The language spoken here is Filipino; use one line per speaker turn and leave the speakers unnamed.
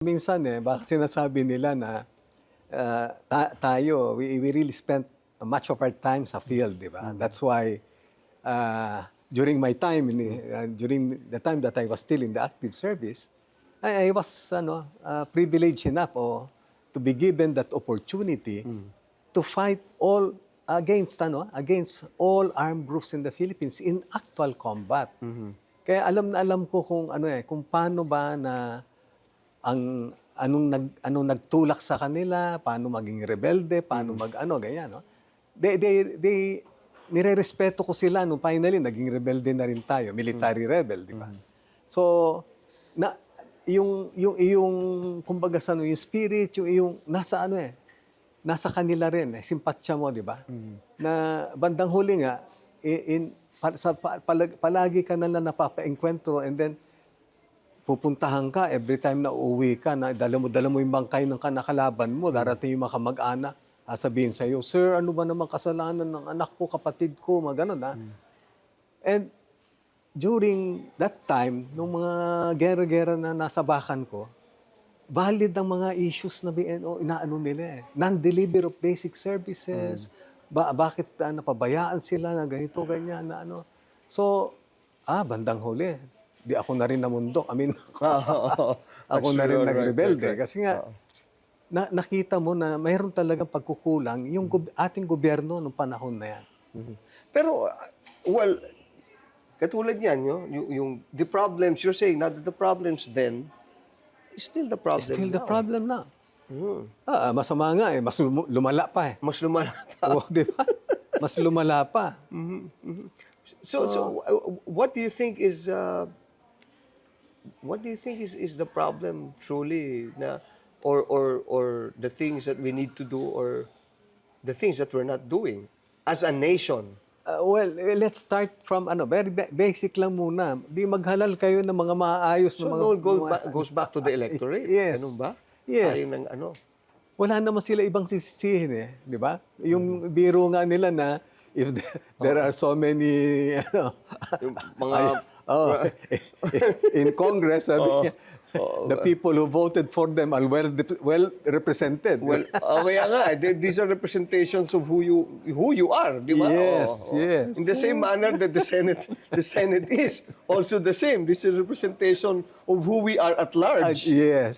Minsan, baka sinasabi nila na, tayo, we really spent much of our time sa field, 'di ba? That's why, during my time during the time that I was still in the active service, I was privileged enough to be given that opportunity to fight all against all armed groups in the Philippines in actual combat. Kaya alam na alam ko kung paano ba na anong nagtulak sa kanila, paano maging rebelde, paano ganyan, no? They nirerespeto ko sila nung finally naging rebelde na rin tayo, military rebel, di ba? So, yung kumbaga yung spirit, yung nasa kanila rin, simpatsya mo, di ba? Na bandang huli nga, palagi ka na napapa-enkwentro, and then pupuntahan ka every time na uuwi ka, na dala mo yung bangkay ng kanakalaban mo, darating yung mga kamag-anak, sabihin sa'yo, "Sir, ano ba naman kasalanan ng anak ko, kapatid ko," mga ganun, ha? And during that time, nung mga gera-gera na nasa bakan ko, valid ang mga issues na inaano nila, non-deliver of basic services, bakit napabayaan sila na ganito, ganyan, na ano. So, bandang huli, di ako na rin namundok. I mean, ako na rin nagrebelde. Kasi nga, nakita mo na mayroon talagang pagkukulang yung ating gobyerno noong panahon na yan.
Pero, well, katulad yan, the problems, you're saying now that the problems then is still the problem
Still the
now.
problem na. Masama nga mas lumala pa
Mas lumala pa.
Oo, di ba? Mas lumala pa.
So, what do you think is the problem truly na or the things that we need to do or the things that we're not doing as a nation?
Well, let's start from very basic lang muna. Di maghalal kayo ng mga maayos
So,
na mga...
no, goes back to the electorate?
Yes.
Ganun ba?
Yes.
Ayaw ng
Wala naman sila ibang sisisihin, di ba? Yung biro nga nila na if there are so many
Yung mga...
in Congress, sabi niya, the people who voted for them are well represented.
Well, kaya nga, these are representations of who you are, di ba?
Yes, yes.
In the same manner that the Senate is also the same. This is representation of who we are at large.
Yes.